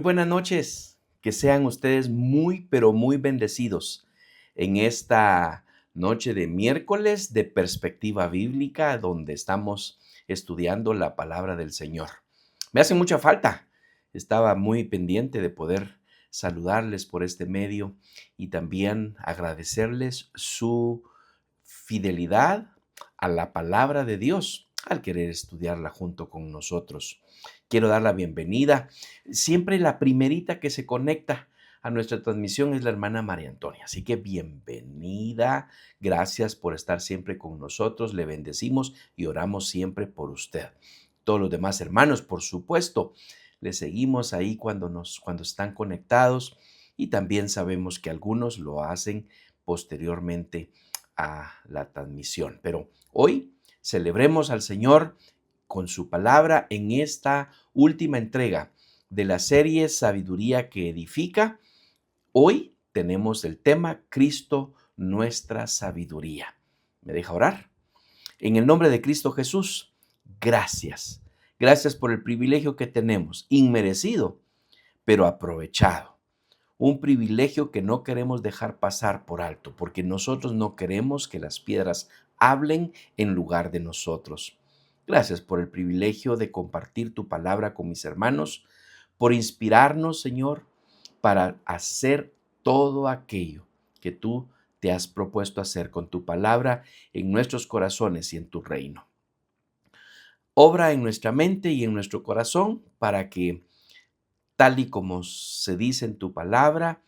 Muy buenas noches, que sean ustedes muy, pero muy bendecidos en esta noche de miércoles de perspectiva bíblica, donde estamos estudiando la palabra del Señor. Me hace mucha falta, estaba muy pendiente de poder saludarles por este medio y también agradecerles su fidelidad a la palabra de Dios al querer estudiarla junto con nosotros. Quiero dar la bienvenida. Siempre la primerita que se conecta a nuestra transmisión es la hermana María Antonia. Así que bienvenida. Gracias por estar siempre con nosotros. Le bendecimos y oramos siempre por usted. Todos los demás hermanos, por supuesto, le seguimos ahí cuando están conectados y también sabemos que algunos lo hacen posteriormente a la transmisión. Pero hoy celebremos al Señor con su palabra en esta última entrega de la serie Sabiduría que Edifica. Hoy tenemos el tema Cristo, nuestra sabiduría. ¿Me deja orar? En el nombre de Cristo Jesús, gracias. Gracias por el privilegio que tenemos, inmerecido, pero aprovechado. Un privilegio que no queremos dejar pasar por alto, porque nosotros no queremos que las piedras hablen en lugar de nosotros. Gracias por el privilegio de compartir tu palabra con mis hermanos, por inspirarnos, Señor, para hacer todo aquello que tú te has propuesto hacer con tu palabra en nuestros corazones y en tu reino. Obra en nuestra mente y en nuestro corazón para que, tal y como se dice en tu palabra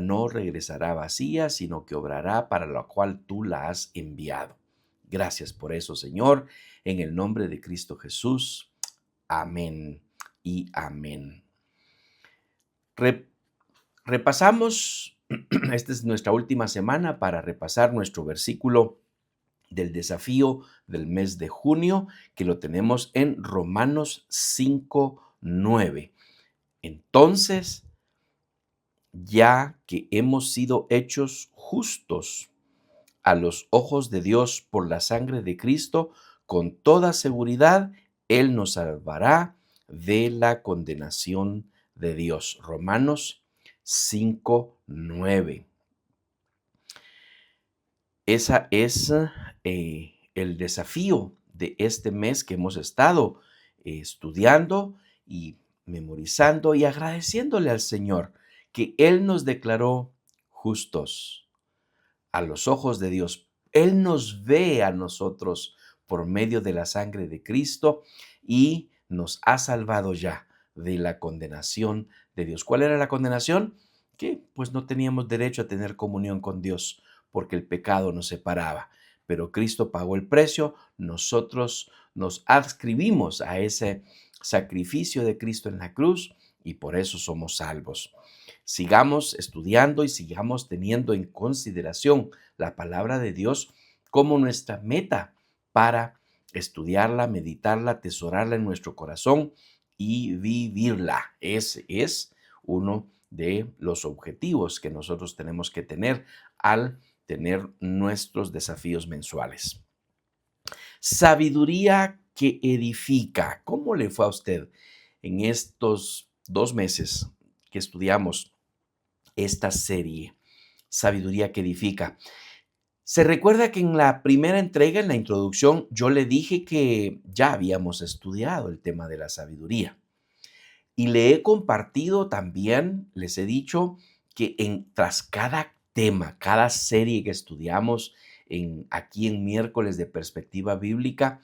no regresará vacía, sino que obrará para lo cual tú la has enviado. Gracias por eso, Señor, en el nombre de Cristo Jesús. Amén y amén. Repasamos, esta es nuestra última semana para repasar nuestro versículo del desafío del mes de junio, que lo tenemos en Romanos 5:9. Entonces, ya que hemos sido hechos justos a los ojos de Dios por la sangre de Cristo, con toda seguridad, Él nos salvará de la condenación de Dios. Romanos 5:9. Esa es el desafío de este mes que hemos estado estudiando y memorizando y agradeciéndole al Señor que Él nos declaró justos a los ojos de Dios. Él nos ve a nosotros por medio de la sangre de Cristo y nos ha salvado ya de la condenación de Dios. ¿Cuál era la condenación? Que pues no teníamos derecho a tener comunión con Dios porque el pecado nos separaba. Pero Cristo pagó el precio, nosotros nos adscribimos a ese sacrificio de Cristo en la cruz y por eso somos salvos. Sigamos estudiando y sigamos teniendo en consideración la palabra de Dios como nuestra meta para estudiarla, meditarla, atesorarla en nuestro corazón y vivirla. Ese es uno de los objetivos que nosotros tenemos que tener al tener nuestros desafíos mensuales. Sabiduría que edifica. ¿Cómo le fue a usted en estos 2 meses que estudiamos esta serie, Sabiduría que Edifica? Se recuerda que en la primera entrega, en la introducción, yo le dije que ya habíamos estudiado el tema de la sabiduría y le he compartido también, les he dicho que tras cada tema, cada serie que estudiamos aquí en miércoles de perspectiva bíblica,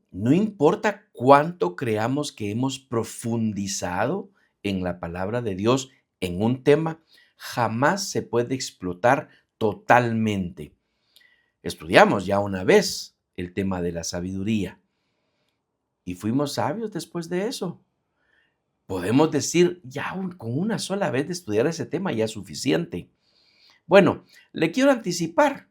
no importa cuánto creamos que hemos profundizado en la palabra de Dios en un tema, jamás se puede explotar totalmente. Estudiamos ya una vez el tema de la sabiduría y fuimos sabios después de eso. Podemos decir, ya con una sola vez de estudiar ese tema ya es suficiente. Bueno, le quiero anticipar.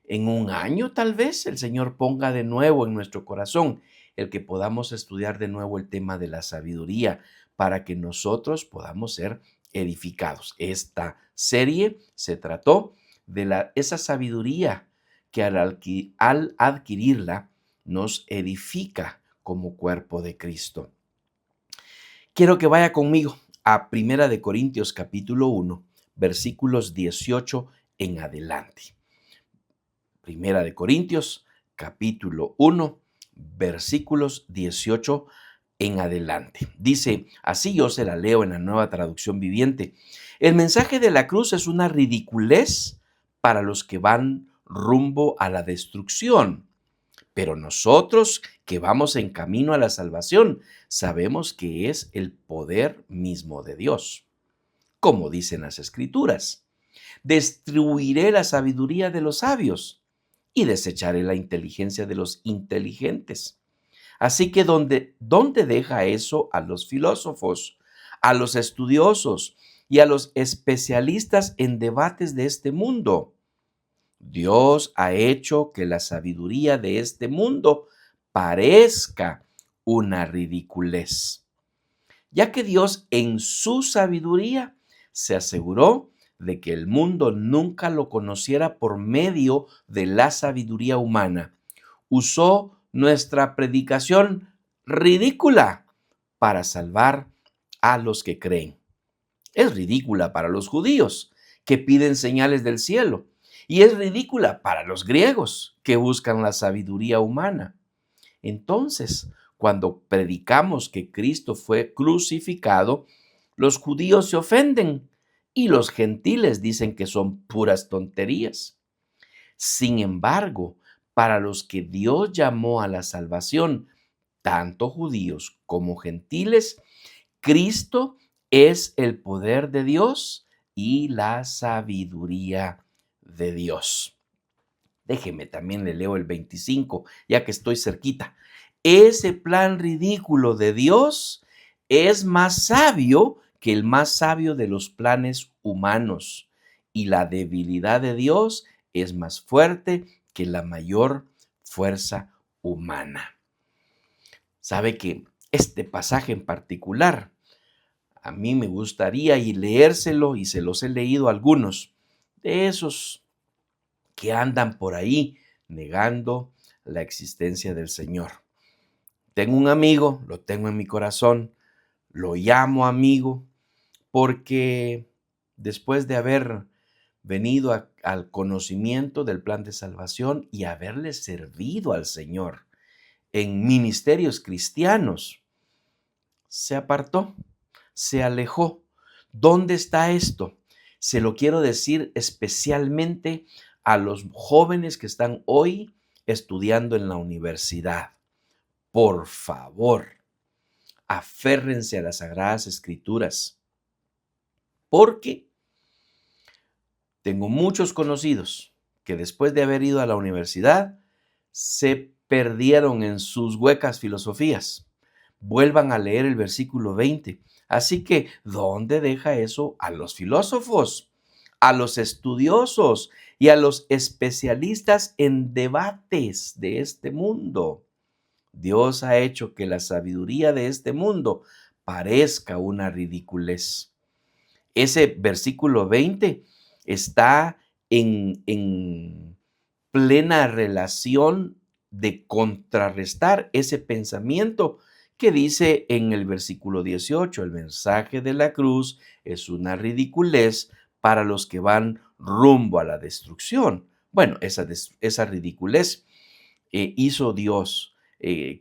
En un año tal vez el Señor ponga de nuevo en nuestro corazón el que podamos estudiar de nuevo el tema de la sabiduría para que nosotros podamos ser edificados. Esta serie se trató de esa sabiduría que al adquirirla nos edifica como cuerpo de Cristo. Quiero que vaya conmigo a Primera de Corintios capítulo 1, versículos 18 en adelante. Primera de Corintios capítulo 1, versículos 18 en adelante. Dice, así yo se la leo en la Nueva Traducción Viviente. El mensaje de la cruz es una ridiculez para los que van rumbo a la destrucción. Pero nosotros que vamos en camino a la salvación, sabemos que es el poder mismo de Dios. Como dicen las Escrituras, destruiré la sabiduría de los sabios y desecharé la inteligencia de los inteligentes. Así que ¿dónde deja eso a los filósofos, a los estudiosos y a los especialistas en debates de este mundo? Dios ha hecho que la sabiduría de este mundo parezca una ridiculez, ya que Dios en su sabiduría se aseguró de que el mundo nunca lo conociera por medio de la sabiduría humana. Usó nuestra predicación ridícula para salvar a los que creen. Es ridícula para los judíos, que piden señales del cielo, y es ridícula para los griegos, que buscan la sabiduría humana. Entonces, cuando predicamos que Cristo fue crucificado, los judíos se ofenden y los gentiles dicen que son puras tonterías. Sin embargo, para los que Dios llamó a la salvación, tanto judíos como gentiles, Cristo es el poder de Dios y la sabiduría de Dios. Déjeme, también le leo el 25, ya que estoy cerquita. Ese plan ridículo de Dios es más sabio que el más sabio de los planes humanos, y la debilidad de Dios es más fuerte que la mayor fuerza humana. Sabe que este pasaje en particular, a mí me gustaría y leérselo, y se los he leído a algunos de esos que andan por ahí negando la existencia del Señor. Tengo un amigo, lo tengo en mi corazón, lo llamo amigo, porque después de haber venido al conocimiento del plan de salvación y haberle servido al Señor en ministerios cristianos, se apartó, se alejó. ¿Dónde está esto? Se lo quiero decir especialmente a los jóvenes que están hoy estudiando en la universidad. Por favor, aférrense a las Sagradas Escrituras, porque tengo muchos conocidos que después de haber ido a la universidad se perdieron en sus huecas filosofías. Vuelvan a leer el versículo 20. Así que, ¿dónde deja eso a los filósofos, a los estudiosos y a los especialistas en debates de este mundo? Dios ha hecho que la sabiduría de este mundo parezca una ridiculez. Ese versículo 20 está en plena relación de contrarrestar ese pensamiento que dice en el versículo 18, el mensaje de la cruz es una ridiculez para los que van rumbo a la destrucción. Bueno, esa ridiculez hizo Dios que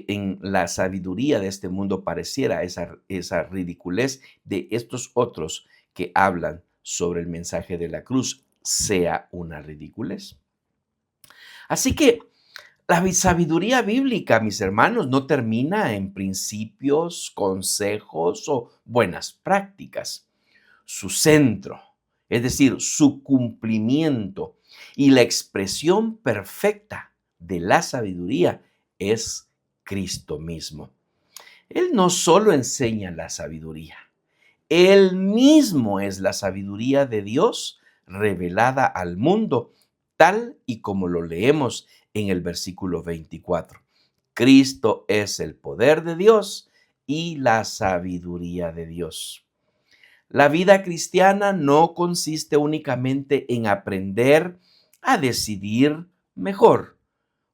en la sabiduría de este mundo pareciera esa ridiculez de estos otros que hablan sobre el mensaje de la cruz sea una ridiculez. Así que la sabiduría bíblica, mis hermanos, no termina en principios, consejos o buenas prácticas. Su centro, es decir, su cumplimiento y la expresión perfecta de la sabiduría es Cristo mismo. Él no solo enseña la sabiduría, Él mismo es la sabiduría de Dios revelada al mundo, tal y como lo leemos en el versículo 24. Cristo es el poder de Dios y la sabiduría de Dios. La vida cristiana no consiste únicamente en aprender a decidir mejor.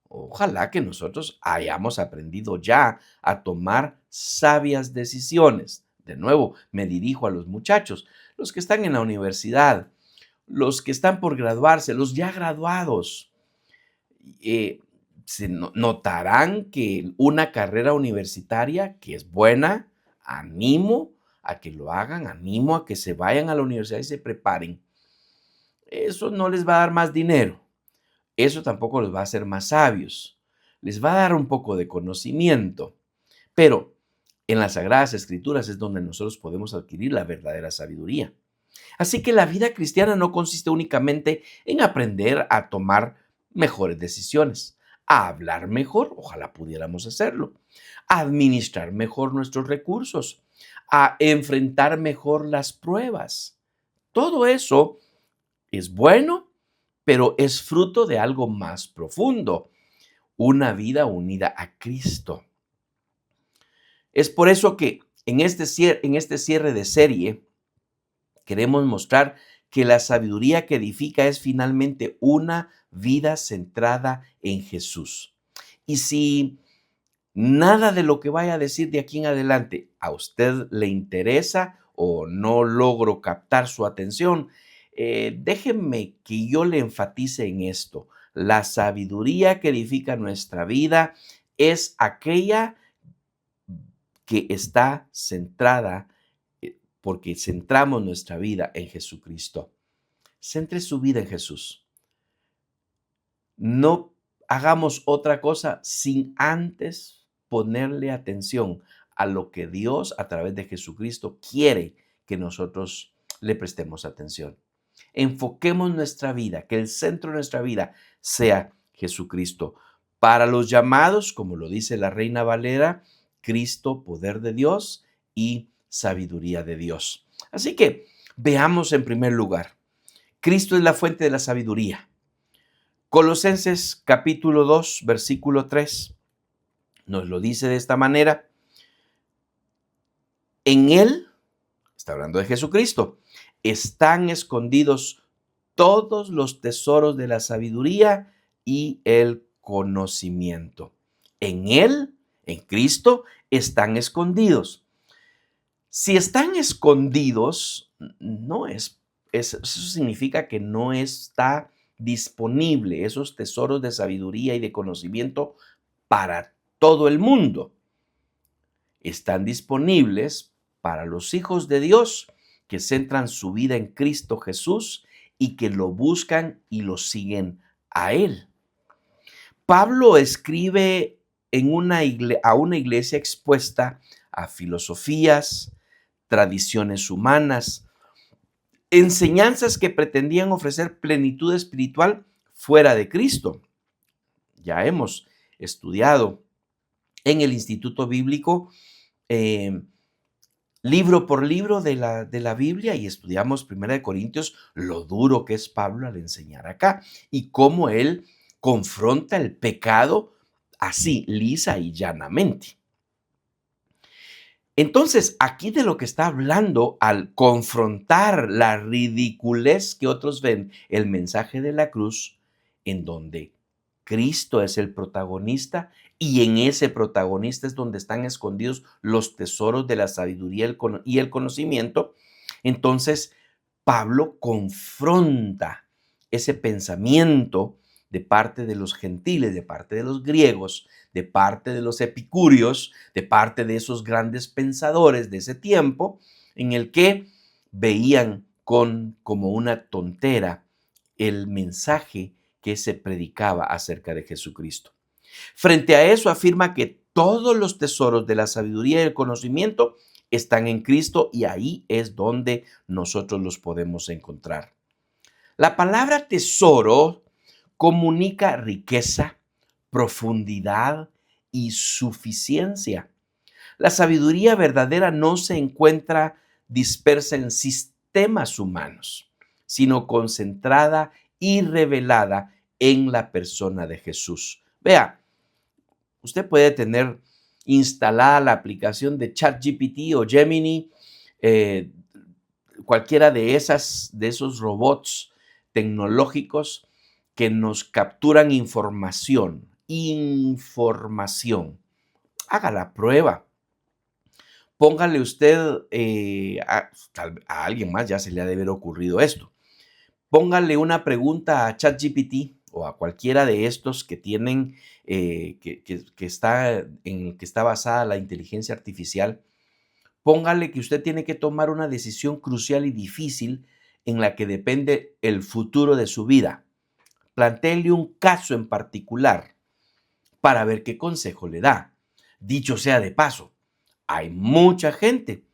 Ojalá que nosotros hayamos aprendido ya a tomar sabias decisiones. De nuevo, me dirijo a los muchachos, los que están en la universidad, los que están por graduarse, los ya graduados. eh, Notarán que una carrera universitaria que es buena, animo a que lo hagan, animo a que se vayan a la universidad y se preparen. Eso no les va a dar más dinero, eso tampoco los va a hacer más sabios, les va a dar un poco de conocimiento, pero en las Sagradas Escrituras es donde nosotros podemos adquirir la verdadera sabiduría. Así que la vida cristiana no consiste únicamente en aprender a tomar mejores decisiones, a hablar mejor, ojalá pudiéramos hacerlo, a administrar mejor nuestros recursos, a enfrentar mejor las pruebas. Todo eso es bueno, pero es fruto de algo más profundo, una vida unida a Cristo. Es por eso que en este cierre de serie queremos mostrar que la sabiduría que edifica es finalmente una vida centrada en Jesús. Y si nada de lo que vaya a decir de aquí en adelante a usted le interesa o no logro captar su atención, déjenme que yo le enfatice en esto. La sabiduría que edifica nuestra vida es aquella que está centrada porque centramos nuestra vida en Jesucristo. Centre su vida en Jesús. No hagamos otra cosa sin antes ponerle atención a lo que Dios a través de Jesucristo quiere que nosotros le prestemos atención. Enfoquemos nuestra vida, que el centro de nuestra vida sea Jesucristo. Para los llamados, como lo dice la Reina Valera, Cristo, poder de Dios y sabiduría de Dios. Así que veamos en primer lugar, Cristo es la fuente de la sabiduría. Colosenses capítulo 2, versículo 3, nos lo dice de esta manera. En Él, está hablando de Jesucristo, están escondidos todos los tesoros de la sabiduría y el conocimiento. En Él, en Cristo, están escondidos. Si están escondidos, eso significa que no está disponible esos tesoros de sabiduría y de conocimiento para todo el mundo. Están disponibles para los hijos de Dios que centran su vida en Cristo Jesús y que lo buscan y lo siguen a Él. Pablo escribe a una iglesia expuesta a filosofías, tradiciones humanas, enseñanzas que pretendían ofrecer plenitud espiritual fuera de Cristo. Ya hemos estudiado en el Instituto Bíblico libro por libro de la Biblia y estudiamos 1 Corintios, lo duro que es Pablo al enseñar acá y cómo él confronta el pecado así, lisa y llanamente. Entonces, aquí de lo que está hablando al confrontar la ridiculez que otros ven, el mensaje de la cruz, en donde Cristo es el protagonista y en ese protagonista es donde están escondidos los tesoros de la sabiduría y el conocimiento. Entonces, Pablo confronta ese pensamiento de parte de los gentiles, de parte de los griegos, de parte de los epicúreos, de parte de esos grandes pensadores de ese tiempo, en el que veían como una tontera el mensaje que se predicaba acerca de Jesucristo. Frente a eso afirma que todos los tesoros de la sabiduría y el conocimiento están en Cristo y ahí es donde nosotros los podemos encontrar. La palabra tesoro comunica riqueza, profundidad y suficiencia. La sabiduría verdadera no se encuentra dispersa en sistemas humanos, sino concentrada y revelada en la persona de Jesús. Vea, usted puede tener instalada la aplicación de ChatGPT o Gemini, cualquiera de esos robots tecnológicos que nos capturan información. Haga la prueba. Póngale usted a alguien más, ya se le ha de haber ocurrido esto. Póngale una pregunta a ChatGPT o a cualquiera de estos que tienen, que está basada la inteligencia artificial. Póngale que usted tiene que tomar una decisión crucial y difícil en la que depende el futuro de su vida. Plantéele un caso en particular para ver qué consejo le da. Dicho sea de paso, hay mucha gente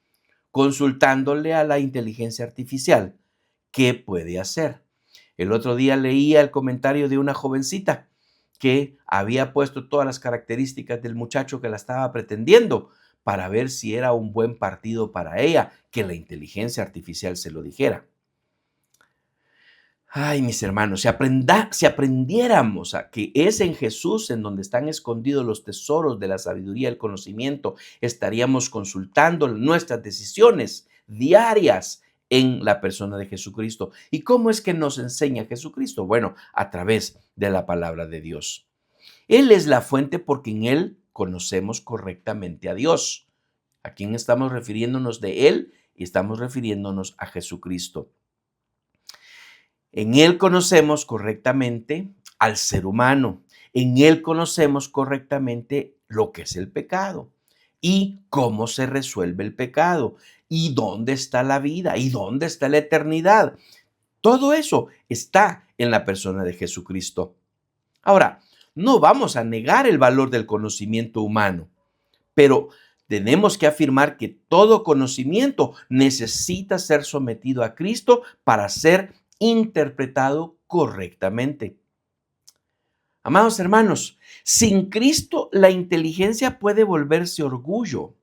consultándole a la inteligencia artificial qué puede hacer. El otro día leía el comentario de una jovencita que había puesto todas las características del muchacho que la estaba pretendiendo para ver si era un buen partido para ella, que la inteligencia artificial se lo dijera. Ay, mis hermanos, si aprendiéramos a que es en Jesús en donde están escondidos los tesoros de la sabiduría y el conocimiento, estaríamos consultando nuestras decisiones diarias en la persona de Jesucristo. ¿Y cómo es que nos enseña Jesucristo? Bueno, a través de la palabra de Dios. Él es la fuente porque en Él conocemos correctamente a Dios. ¿A quién estamos refiriéndonos de Él? Y estamos refiriéndonos a Jesucristo. En Él conocemos correctamente al ser humano. En Él conocemos correctamente lo que es el pecado y cómo se resuelve el pecado y dónde está la vida y dónde está la eternidad. Todo eso está en la persona de Jesucristo. Ahora, no vamos a negar el valor del conocimiento humano, pero tenemos que afirmar que todo conocimiento necesita ser sometido a Cristo para ser interpretado correctamente. Amados hermanos, sin Cristo la inteligencia puede volverse orgullo.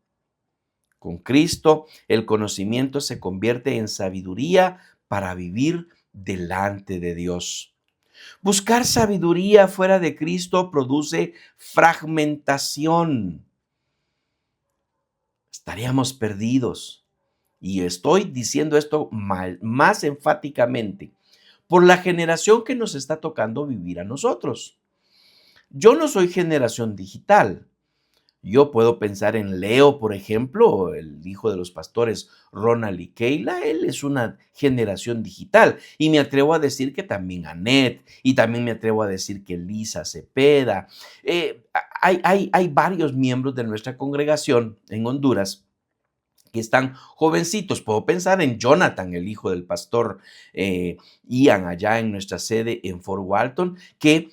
Con Cristo el conocimiento se convierte en sabiduría para vivir delante de Dios. Buscar sabiduría fuera de Cristo produce fragmentación. Estaríamos perdidos. Y estoy diciendo esto más enfáticamente por la generación que nos está tocando vivir a nosotros. Yo no soy generación digital. Yo puedo pensar en Leo, por ejemplo, el hijo de los pastores Ronald y Keila. Él es una generación digital. Y me atrevo a decir que también Anet, y también me atrevo a decir que Lisa Cepeda. Hay varios miembros de nuestra congregación en Honduras que están jovencitos. Puedo pensar en Jonathan, el hijo del pastor Ian, allá en nuestra sede en Fort Walton, que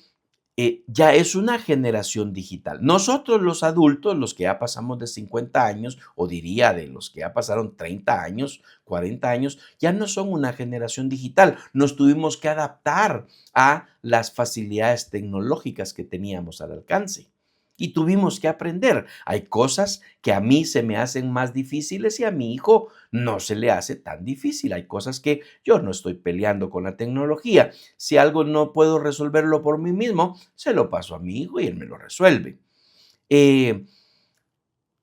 ya es una generación digital. Nosotros los adultos, los que ya pasamos de 50 años, o diría de los que ya pasaron 30 años, 40 años, ya no son una generación digital. Nos tuvimos que adaptar a las facilidades tecnológicas que teníamos al alcance. Y tuvimos que aprender. Hay cosas que a mí se me hacen más difíciles y a mi hijo no se le hace tan difícil. Hay cosas que yo no estoy peleando con la tecnología. Si algo no puedo resolverlo por mí mismo, se lo paso a mi hijo y él me lo resuelve.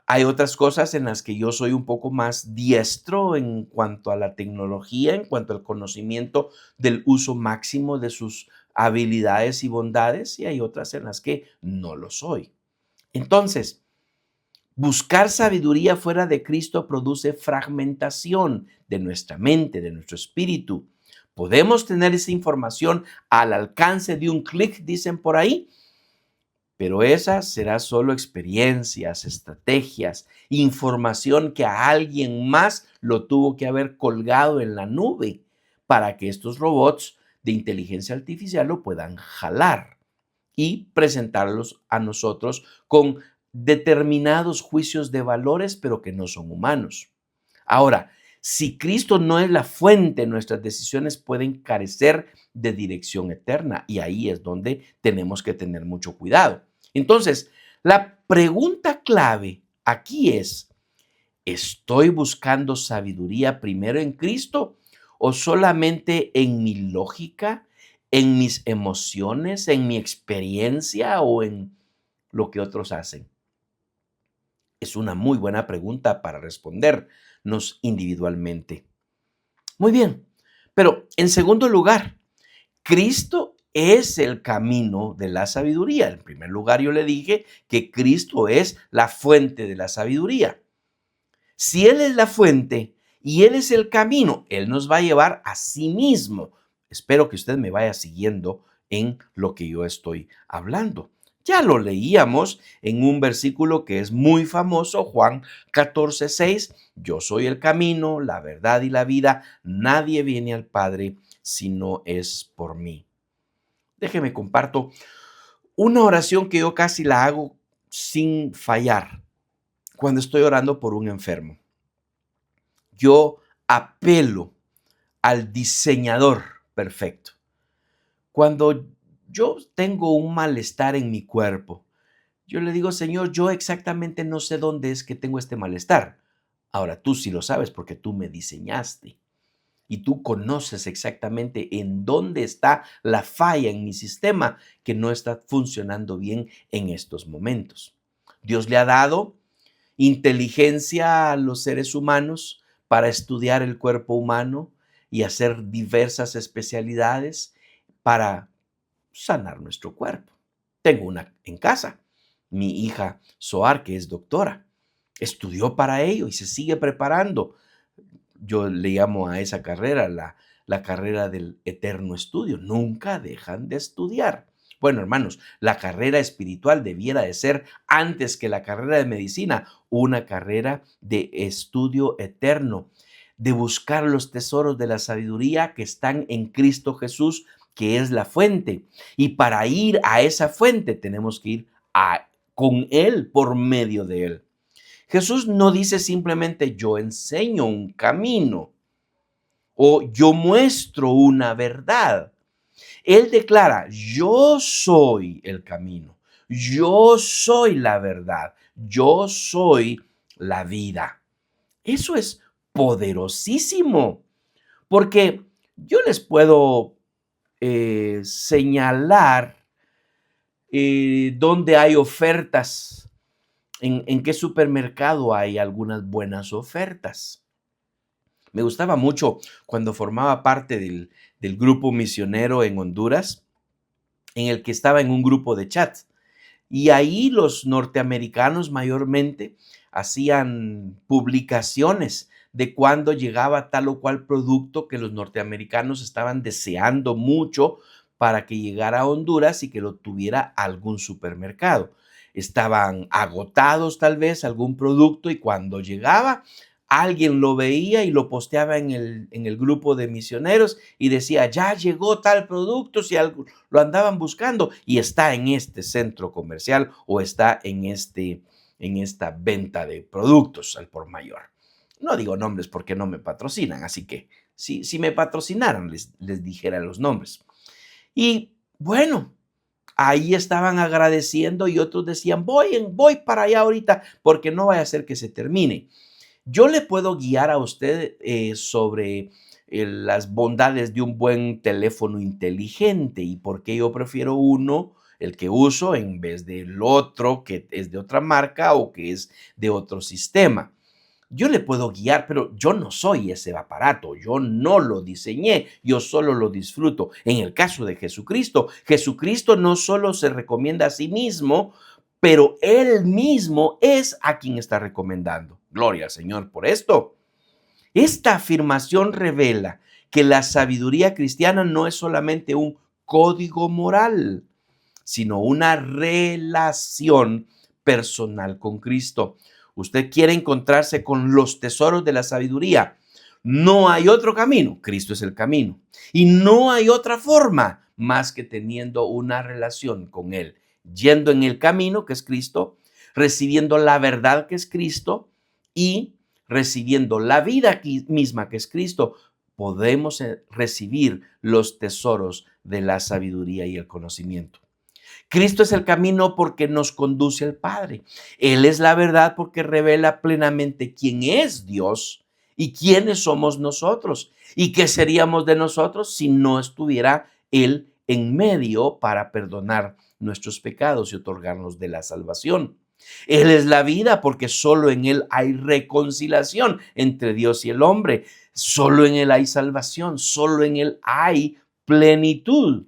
Hay otras cosas en las que yo soy un poco más diestro en cuanto a la tecnología, en cuanto al conocimiento del uso máximo de sus habilidades y bondades, y hay otras en las que no lo soy. Entonces, buscar sabiduría fuera de Cristo produce fragmentación de nuestra mente, de nuestro espíritu. Podemos tener esa información al alcance de un clic, dicen por ahí, pero esa será solo experiencias, estrategias, información que a alguien más lo tuvo que haber colgado en la nube para que estos robots de inteligencia artificial lo puedan jalar y presentarlos a nosotros con determinados juicios de valores, pero que no son humanos. Ahora, si Cristo no es la fuente, nuestras decisiones pueden carecer de dirección eterna y ahí es donde tenemos que tener mucho cuidado. Entonces, la pregunta clave aquí es, ¿estoy buscando sabiduría primero en Cristo o solamente en mi lógica, en mis emociones, en mi experiencia o en lo que otros hacen? Es una muy buena pregunta para respondernos individualmente. Muy bien, pero en segundo lugar, Cristo es el camino de la sabiduría. En primer lugar, yo le dije que Cristo es la fuente de la sabiduría. Si Él es la fuente y Él es el camino, Él nos va a llevar a sí mismo. Espero que usted me vaya siguiendo en lo que yo estoy hablando. Ya lo leíamos en un versículo que es muy famoso, Juan 14:6. Yo soy el camino, la verdad y la vida. Nadie viene al Padre si no es por mí. Déjeme comparto una oración que yo casi la hago sin fallar cuando estoy orando por un enfermo. Yo apelo al diseñador perfecto. Cuando yo tengo un malestar en mi cuerpo, yo le digo, Señor, yo exactamente no sé dónde es que tengo este malestar. Ahora tú sí lo sabes porque tú me diseñaste y tú conoces exactamente en dónde está la falla en mi sistema que no está funcionando bien en estos momentos. Dios le ha dado inteligencia a los seres humanos para estudiar el cuerpo humano y hacer diversas especialidades para sanar nuestro cuerpo. Tengo una en casa, mi hija Soar, que es doctora, estudió para ello y se sigue preparando. Yo le llamo a esa carrera la carrera del eterno estudio. Nunca dejan de estudiar. Bueno, hermanos, la carrera espiritual debiera de ser, antes que la carrera de medicina, una carrera de estudio eterno, de buscar los tesoros de la sabiduría que están en Cristo Jesús, que es la fuente. Y para ir a esa fuente tenemos que ir con Él, por medio de Él. Jesús no dice simplemente yo enseño un camino o yo muestro una verdad. Él declara, yo soy el camino, yo soy la verdad, yo soy la vida. Eso es poderosísimo, porque yo les puedo señalar dónde hay ofertas, en qué supermercado hay algunas buenas ofertas. Me gustaba mucho cuando formaba parte del grupo misionero en Honduras, en el que estaba en un grupo de chat. Y ahí los norteamericanos mayormente hacían publicaciones de cuando llegaba tal o cual producto que los norteamericanos estaban deseando mucho para que llegara a Honduras y que lo tuviera algún supermercado. Estaban agotados tal vez algún producto y cuando llegaba alguien lo veía y lo posteaba en el grupo de misioneros y decía, ya llegó tal producto, si algo lo andaban buscando y está en este centro comercial o está en esta venta de productos al por mayor. No digo nombres porque no me patrocinan, así que si me patrocinaran les dijera los nombres. Y bueno, ahí estaban agradeciendo y otros decían, voy para allá ahorita porque no vaya a ser que se termine. Yo le puedo guiar a usted sobre las bondades de un buen teléfono inteligente y por qué yo prefiero uno, el que uso, en vez del otro que es de otra marca o que es de otro sistema. Yo le puedo guiar, pero yo no soy ese aparato, yo no lo diseñé, yo solo lo disfruto. En el caso de Jesucristo, Jesucristo no solo se recomienda a sí mismo, pero Él mismo es a quien está recomendando. Gloria al Señor por esto. Esta afirmación revela que la sabiduría cristiana no es solamente un código moral, sino una relación personal con Cristo. Usted quiere encontrarse con los tesoros de la sabiduría. No hay otro camino, Cristo es el camino. Y no hay otra forma más que teniendo una relación con Él, yendo en el camino que es Cristo, recibiendo la verdad que es Cristo y recibiendo la vida misma que es Cristo. Podemos recibir los tesoros de la sabiduría y el conocimiento. Cristo es el camino porque nos conduce al Padre. Él es la verdad porque revela plenamente quién es Dios y quiénes somos nosotros. ¿Y qué seríamos de nosotros si no estuviera Él en medio para perdonar nuestros pecados y otorgarnos de la salvación? Él es la vida porque solo en Él hay reconciliación entre Dios y el hombre. Solo en Él hay salvación, solo en Él hay plenitud.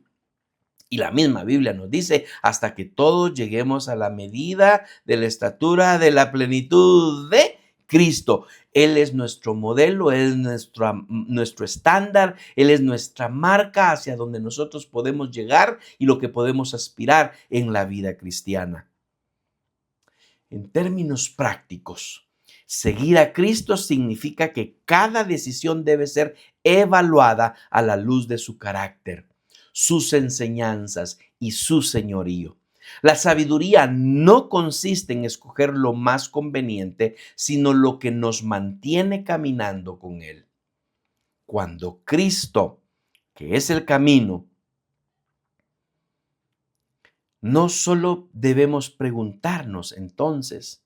Y la misma Biblia nos dice, hasta que todos lleguemos a la medida de la estatura de la plenitud de Cristo. Él es nuestro modelo, Él es nuestro estándar, Él es nuestra marca hacia donde nosotros podemos llegar y lo que podemos aspirar en la vida cristiana. En términos prácticos, seguir a Cristo significa que cada decisión debe ser evaluada a la luz de su carácter, sus enseñanzas y su señorío. La sabiduría no consiste en escoger lo más conveniente, sino lo que nos mantiene caminando con Él. Cuando Cristo, que es el camino, no solo debemos preguntarnos entonces,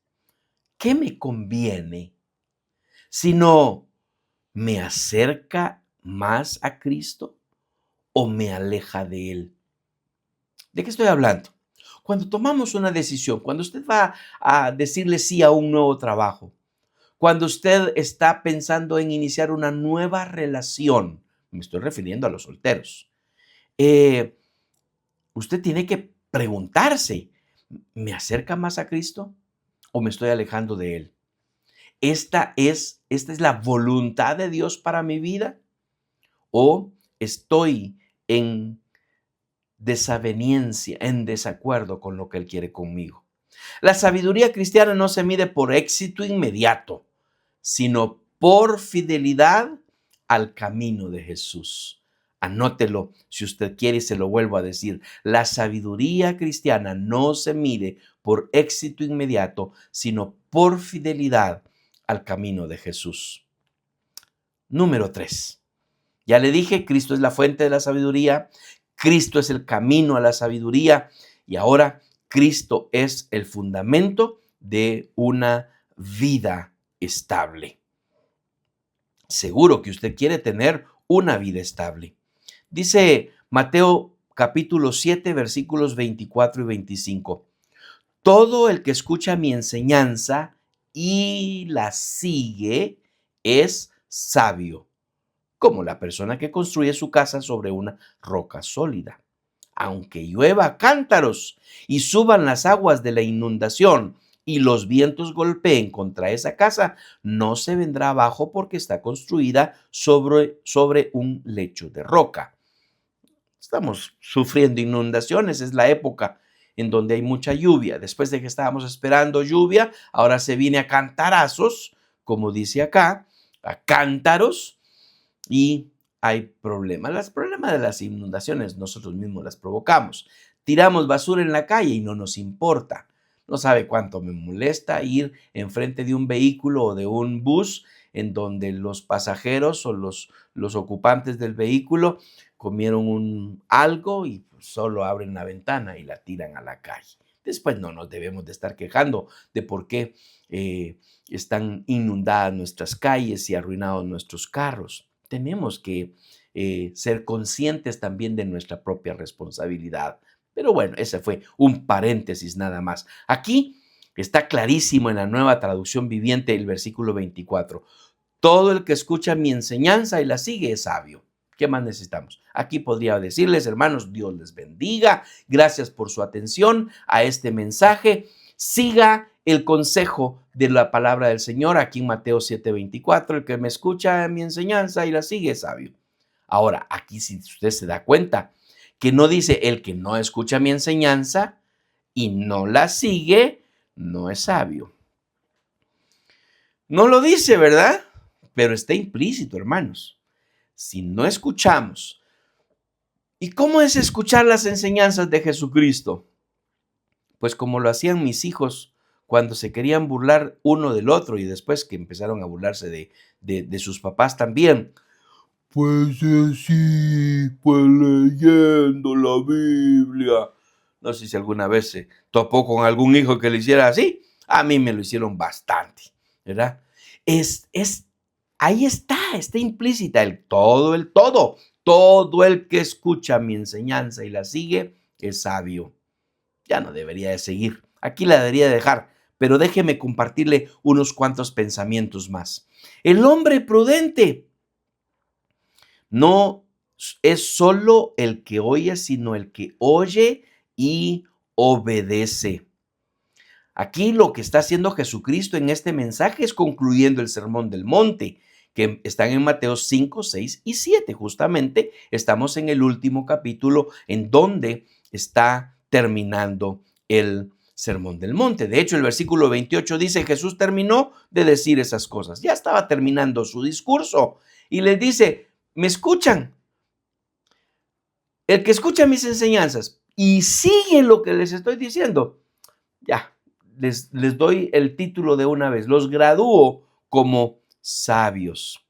¿qué me conviene? Sino, ¿me acerca más a Cristo o me aleja de Él? ¿De qué estoy hablando? Cuando tomamos una decisión, cuando usted va a decirle sí a un nuevo trabajo, cuando usted está pensando en iniciar una nueva relación, me estoy refiriendo a los solteros, usted tiene que preguntarse, ¿me acerca más a Cristo o me estoy alejando de Él? ¿Esta es la voluntad de Dios para mi vida? ¿O estoy en desaveniencia, en desacuerdo con lo que Él quiere conmigo? La sabiduría cristiana no se mide por éxito inmediato, sino por fidelidad al camino de Jesús. Anótelo si usted quiere y se lo vuelvo a decir. La sabiduría cristiana no se mide por éxito inmediato, sino por fidelidad al camino de Jesús. Número 3. Ya le dije, Cristo es la fuente de la sabiduría, Cristo es el camino a la sabiduría y ahora Cristo es el fundamento de una vida estable. Seguro que usted quiere tener una vida estable. Dice Mateo capítulo 7, versículos 24 y 25. Todo el que escucha mi enseñanza y la sigue es sabio, como la persona que construye su casa sobre una roca sólida. Aunque llueva cántaros y suban las aguas de la inundación y los vientos golpeen contra esa casa, no se vendrá abajo porque está construida sobre un lecho de roca. Estamos sufriendo inundaciones, es la época en donde hay mucha lluvia. Después de que estábamos esperando lluvia, ahora se viene a cantarazos, como dice acá, a cántaros, y hay problemas. Los problemas de las inundaciones nosotros mismos las provocamos. Tiramos basura en la calle y no nos importa. No sabe cuánto me molesta ir enfrente de un vehículo o de un bus en donde los pasajeros o los ocupantes del vehículo comieron algo y solo abren la ventana y la tiran a la calle. Después no nos debemos de estar quejando de por qué están inundadas nuestras calles y arruinados nuestros carros. Tenemos que ser conscientes también de nuestra propia responsabilidad. Pero bueno, ese fue un paréntesis nada más. Aquí está clarísimo en la Nueva Traducción Viviente el versículo 24. Todo el que escucha mi enseñanza y la sigue es sabio. ¿Qué más necesitamos? Aquí podría decirles, hermanos, Dios les bendiga. Gracias por su atención a este mensaje. Siga el consejo de la palabra del Señor aquí en Mateo 7:24. El que me escucha mi enseñanza y la sigue es sabio. Ahora, aquí si usted se da cuenta que no dice el que no escucha mi enseñanza y no la sigue, no es sabio. No lo dice, ¿verdad? Pero está implícito, hermanos. Si no escuchamos, ¿y cómo es escuchar las enseñanzas de Jesucristo? Pues como lo hacían mis hijos cuando se querían burlar uno del otro y después que empezaron a burlarse de sus papás también. Pues sí, pues leyendo la Biblia. No sé si alguna vez se topó con algún hijo que le hiciera así. A mí me lo hicieron bastante, ¿verdad? Ahí está implícita todo el que escucha mi enseñanza y la sigue es sabio. Ya no debería de seguir, aquí la debería de dejar, pero déjeme compartirle unos cuantos pensamientos más. El hombre prudente no es solo el que oye, sino el que oye y obedece. Aquí lo que está haciendo Jesucristo en este mensaje es concluyendo el Sermón del Monte, que están en Mateo 5, 6 y 7. Justamente estamos en el último capítulo en donde está terminando el Sermón del Monte. De hecho, el versículo 28 dice, Jesús terminó de decir esas cosas. Ya estaba terminando su discurso y les dice, ¿me escuchan? El que escucha mis enseñanzas y sigue lo que les estoy diciendo, ya, les doy el título de una vez, los gradúo como sabios.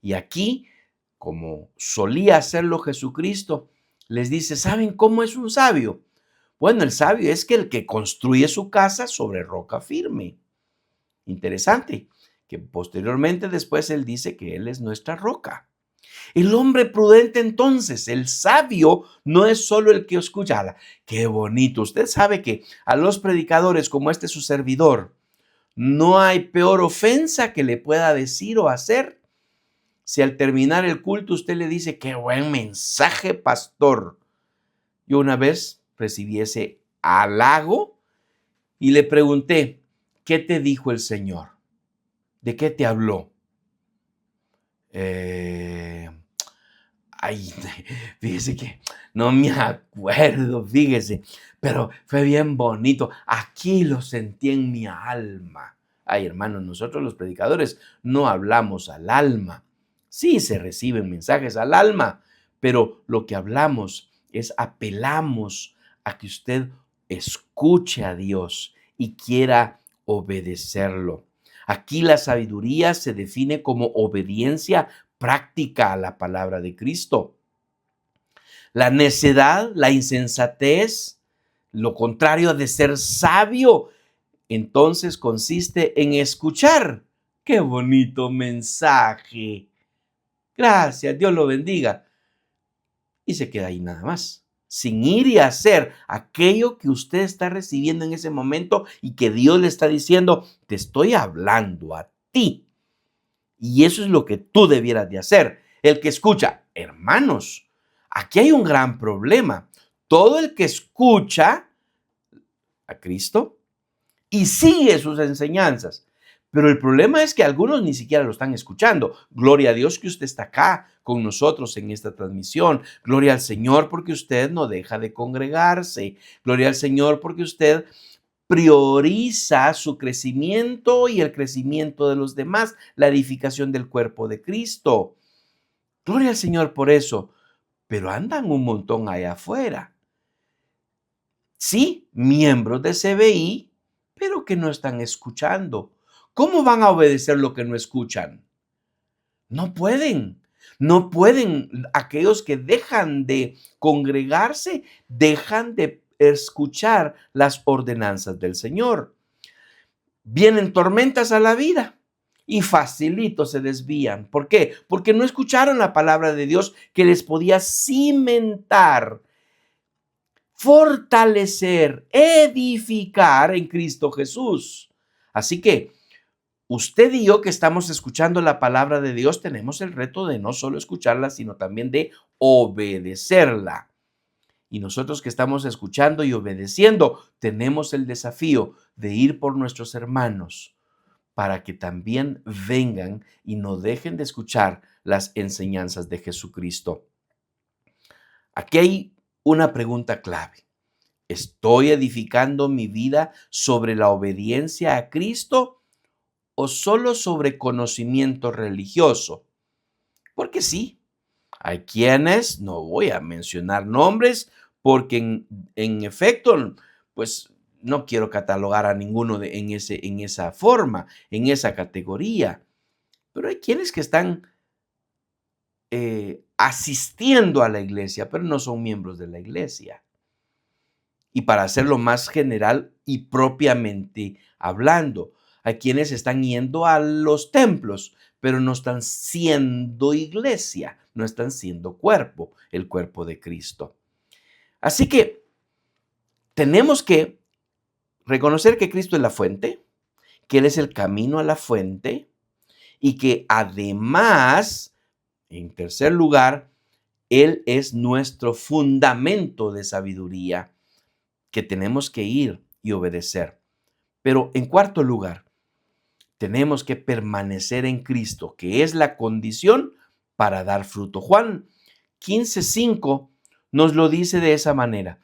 Y aquí, como solía hacerlo Jesucristo, les dice, ¿saben cómo es un sabio? Bueno, el sabio es que el que construye su casa sobre roca firme. Interesante, que posteriormente después él dice que él es nuestra roca. El hombre prudente entonces, el sabio, no es solo el que escucha. Qué bonito. Usted sabe que a los predicadores como este su servidor, no hay peor ofensa que le pueda decir o hacer si al terminar el culto usted le dice, qué buen mensaje, pastor. Yo una vez recibí ese halago y le pregunté, ¿qué te dijo el Señor? ¿De qué te habló? Ay, fíjese que no me acuerdo, fíjese, pero fue bien bonito. Aquí lo sentí en mi alma. Ay, hermanos, nosotros los predicadores no hablamos al alma. Sí se reciben mensajes al alma, pero lo que hablamos es apelamos a que usted escuche a Dios y quiera obedecerlo. Aquí la sabiduría se define como obediencia práctica a la palabra de Cristo. La necedad, la insensatez, lo contrario de ser sabio, entonces consiste en escuchar. ¡Qué bonito mensaje! Gracias, Dios lo bendiga. Y se queda ahí nada más, sin ir y hacer aquello que usted está recibiendo en ese momento y que Dios le está diciendo, te estoy hablando a ti. Y eso es lo que tú debieras de hacer. El que escucha, hermanos, aquí hay un gran problema. Todo el que escucha a Cristo y sigue sus enseñanzas. Pero el problema es que algunos ni siquiera lo están escuchando. Gloria a Dios que usted está acá con nosotros en esta transmisión. Gloria al Señor porque usted no deja de congregarse. Gloria al Señor porque usted prioriza su crecimiento y el crecimiento de los demás, la edificación del cuerpo de Cristo. Gloria al Señor por eso, pero andan un montón allá afuera. Sí, miembros de CBI, pero que no están escuchando. ¿Cómo van a obedecer lo que no escuchan? No pueden. No pueden. Aquellos que dejan de congregarse, dejan de escuchar las ordenanzas del Señor. Vienen tormentas a la vida y facilito se desvían. ¿Por qué? Porque no escucharon la palabra de Dios que les podía cimentar, fortalecer, edificar en Cristo Jesús. Así que usted y yo que estamos escuchando la palabra de Dios tenemos el reto de no solo escucharla, sino también de obedecerla. Y nosotros que estamos escuchando y obedeciendo, tenemos el desafío de ir por nuestros hermanos para que también vengan y no dejen de escuchar las enseñanzas de Jesucristo. Aquí hay una pregunta clave. ¿Estoy edificando mi vida sobre la obediencia a Cristo o solo sobre conocimiento religioso? Porque sí, hay quienes, no voy a mencionar nombres, porque en efecto, pues no quiero catalogar a ninguno en esa forma, en esa categoría, pero hay quienes que están asistiendo a la iglesia, pero no son miembros de la iglesia. Y para hacerlo más general y propiamente hablando, hay quienes están yendo a los templos, pero no están siendo iglesia, no están siendo cuerpo, el cuerpo de Cristo. Así que tenemos que reconocer que Cristo es la fuente, que Él es el camino a la fuente y que además, en tercer lugar, Él es nuestro fundamento de sabiduría que tenemos que ir y obedecer. Pero en cuarto lugar, tenemos que permanecer en Cristo, que es la condición para dar fruto. Juan 15:5 nos lo dice de esa manera.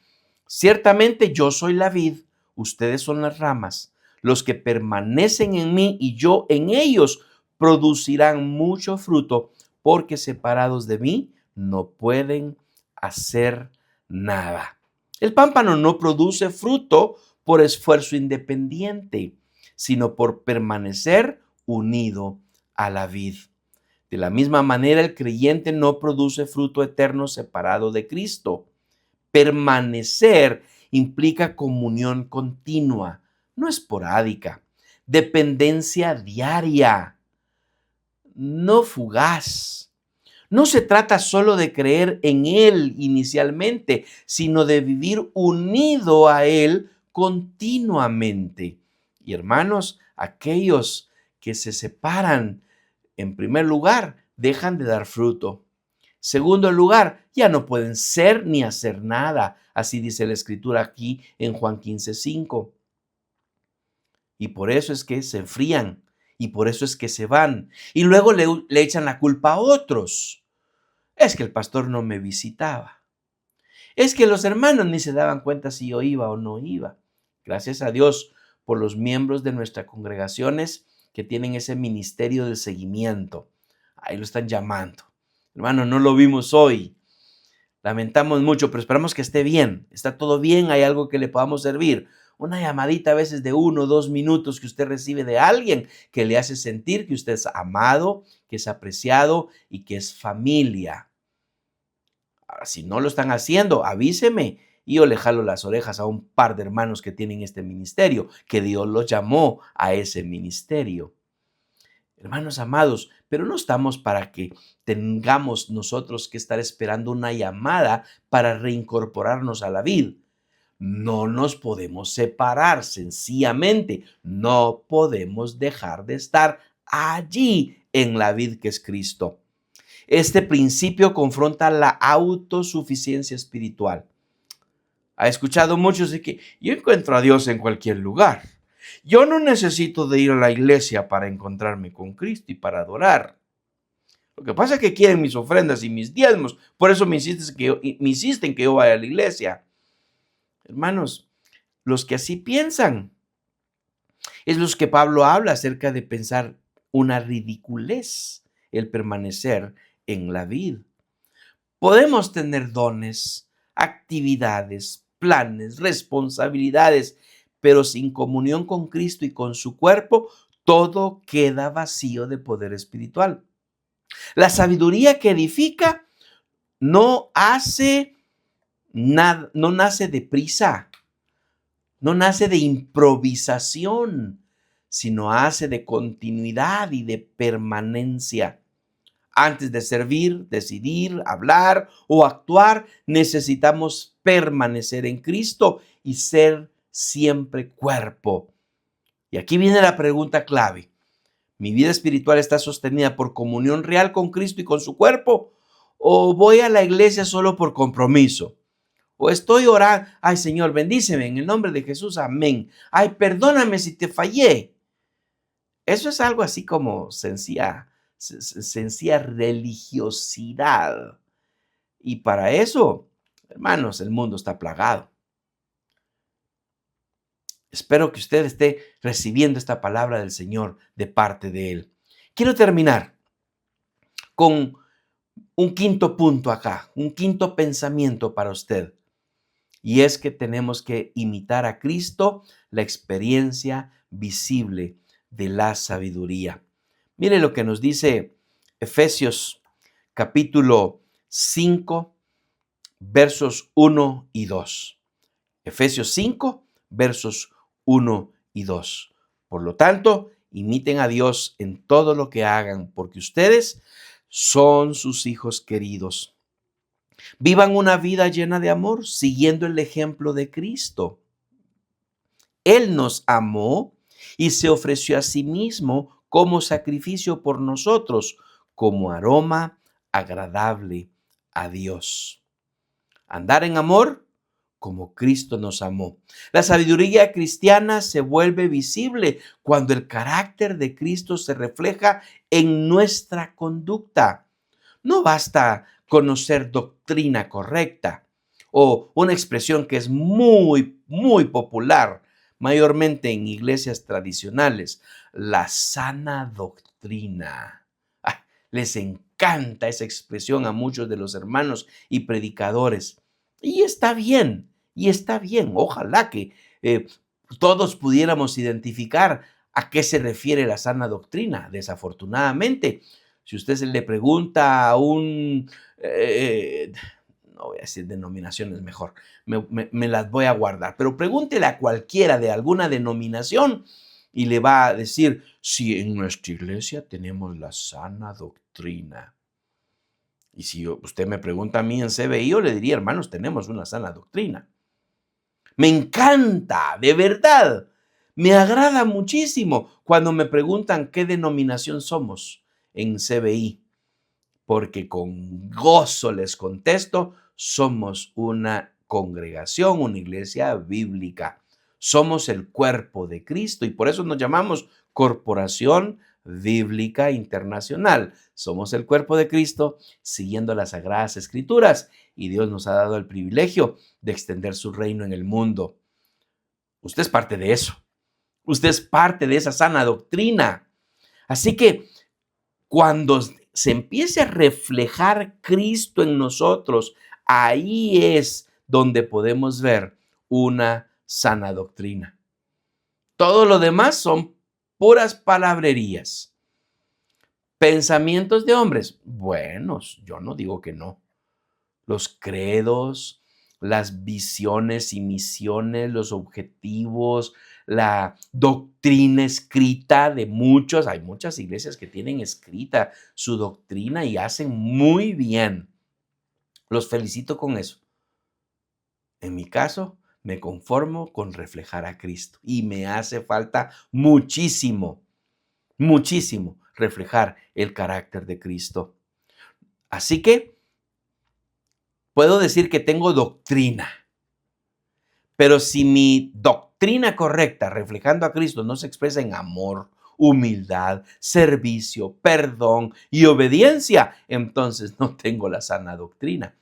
Ciertamente yo soy la vid, ustedes son las ramas. Los que permanecen en mí y yo en ellos producirán mucho fruto, porque separados de mí no pueden hacer nada. El pámpano no produce fruto por esfuerzo independiente, sino por permanecer unido a la vid. De la misma manera, el creyente no produce fruto eterno separado de Cristo. Permanecer implica comunión continua, no esporádica, dependencia diaria, no fugaz. No se trata solo de creer en Él inicialmente, sino de vivir unido a Él continuamente. Y hermanos, aquellos que se separan, en primer lugar, dejan de dar fruto. Segundo lugar, ya no pueden ser ni hacer nada. Así dice la Escritura aquí en Juan 15:5. Y por eso es que se enfrían y por eso es que se van. Y luego le echan la culpa a otros. Es que el pastor no me visitaba. Es que los hermanos ni se daban cuenta si yo iba o no iba. Gracias a Dios por los miembros de nuestras congregaciones que tienen ese ministerio de seguimiento. Ahí lo están llamando. Hermano, no lo vimos hoy. Lamentamos mucho, pero esperamos que esté bien. Está todo bien, hay algo que le podamos servir. Una llamadita a veces de 1 o 2 minutos que usted recibe de alguien que le hace sentir que usted es amado, que es apreciado y que es familia. Ahora, si no lo están haciendo, avíseme y yo le jalo las orejas a un par de hermanos que tienen este ministerio, que Dios los llamó a ese ministerio. Hermanos amados, pero no estamos para que tengamos nosotros que estar esperando una llamada para reincorporarnos a la vid. No nos podemos separar, sencillamente. No podemos dejar de estar allí en la vid que es Cristo. Este principio confronta la autosuficiencia espiritual. Ha escuchado muchos de que yo encuentro a Dios en cualquier lugar. Yo no necesito de ir a la iglesia para encontrarme con Cristo y para adorar. Lo que pasa es que quieren mis ofrendas y mis diezmos. Por eso me insisten que yo vaya a la iglesia. Hermanos, los que así piensan es los que Pablo habla acerca de pensar una ridiculez el permanecer en la vid. Podemos tener dones, actividades, planes, responsabilidades, pero sin comunión con Cristo y con su cuerpo, todo queda vacío de poder espiritual. La sabiduría que edifica no hace nada, no nace de prisa, no nace de improvisación, sino hace de continuidad y de permanencia. Antes de servir, decidir, hablar o actuar, necesitamos permanecer en Cristo y ser siempre cuerpo. Y aquí viene la pregunta clave. ¿Mi vida espiritual está sostenida por comunión real con Cristo y con su cuerpo? ¿O voy a la iglesia solo por compromiso? ¿O estoy orando? Ay, Señor, bendíceme en el nombre de Jesús, amén. Ay, perdóname si te fallé. Eso es algo así como sencilla religiosidad. Y para eso, hermanos, el mundo está plagado. Espero que usted esté recibiendo esta palabra del Señor de parte de Él. Quiero terminar con un quinto punto acá, un quinto pensamiento para usted. Y es que tenemos que imitar a Cristo, la experiencia visible de la sabiduría. Mire lo que nos dice Efesios capítulo 5, versos 1 y 2. Efesios 5, versos 1 y 2. Por lo tanto, imiten a Dios en todo lo que hagan, porque ustedes son sus hijos queridos. Vivan una vida llena de amor, siguiendo el ejemplo de Cristo. Él nos amó y se ofreció a sí mismo como sacrificio por nosotros, como aroma agradable a Dios. Andar en amor como Cristo nos amó. La sabiduría cristiana se vuelve visible cuando el carácter de Cristo se refleja en nuestra conducta. No basta conocer doctrina correcta o una expresión que es muy popular, mayormente en iglesias tradicionales, la sana doctrina. Les encanta esa expresión a muchos de los hermanos y predicadores. Y está bien, Ojalá que todos pudiéramos identificar a qué se refiere la sana doctrina. Desafortunadamente, si usted se le pregunta a no voy a decir denominaciones mejor, me las voy a guardar, pero pregúntele a cualquiera de alguna denominación y le va a decir, si en nuestra iglesia tenemos la sana doctrina. Y si usted me pregunta a mí en CBI, yo le diría, hermanos, tenemos una sana doctrina. Me encanta, de verdad. Me agrada muchísimo cuando me preguntan qué denominación somos en CBI, porque con gozo les contesto, somos una congregación, una iglesia bíblica. Somos el cuerpo de Cristo y por eso nos llamamos Corporación Bíblica Internacional. Somos el cuerpo de Cristo siguiendo las Sagradas Escrituras y Dios nos ha dado el privilegio de extender su reino en el mundo. Usted es parte de eso. Usted es parte de esa sana doctrina. Así que cuando se empiece a reflejar Cristo en nosotros, ahí es donde podemos ver una sana doctrina. Todo lo demás son puras palabrerías. Pensamientos de hombres. Bueno, yo no digo que no. Los credos, las visiones y misiones, los objetivos, la doctrina escrita de muchos. Hay muchas iglesias que tienen escrita su doctrina y hacen muy bien. Los felicito con eso. En mi caso, me conformo con reflejar a Cristo y me hace falta muchísimo reflejar el carácter de Cristo. Así que puedo decir que tengo doctrina, pero si mi doctrina correcta, reflejando a Cristo, no se expresa en amor, humildad, servicio, perdón y obediencia, entonces no tengo la sana doctrina.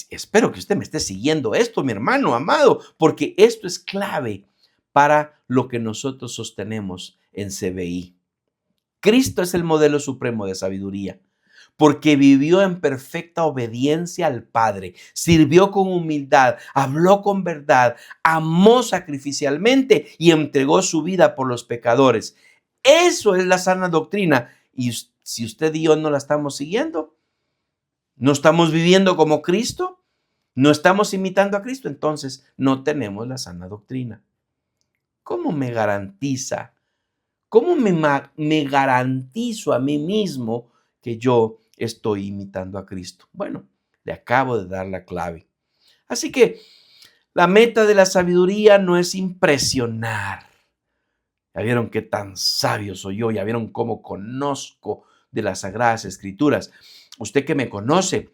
Espero que usted me esté siguiendo esto, mi hermano amado, porque esto es clave para lo que nosotros sostenemos en CBI. Cristo es el modelo supremo de sabiduría, porque vivió en perfecta obediencia al Padre, sirvió con humildad, habló con verdad, amó sacrificialmente y entregó su vida por los pecadores. Eso es la sana doctrina. Y si usted y yo no la estamos siguiendo, no estamos viviendo como Cristo, no estamos imitando a Cristo, entonces no tenemos la sana doctrina. ¿Cómo me garantiza? ¿Cómo me garantizo a mí mismo que yo estoy imitando a Cristo? Bueno, le acabo de dar la clave. Así que la meta de la sabiduría no es impresionar. Ya vieron qué tan sabio soy yo, ya vieron cómo conozco de las Sagradas Escrituras. Usted que me conoce,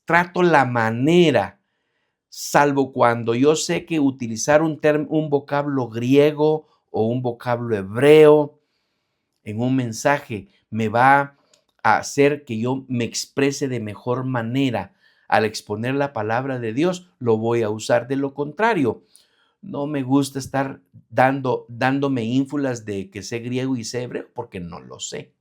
trato la manera, salvo cuando yo sé que utilizar un vocablo griego o un vocablo hebreo en un mensaje me va a hacer que yo me exprese de mejor manera. Al exponer la palabra de Dios, lo voy a usar. De lo contrario, no me gusta estar dándome ínfulas de que sé griego y sé hebreo, porque no lo sé.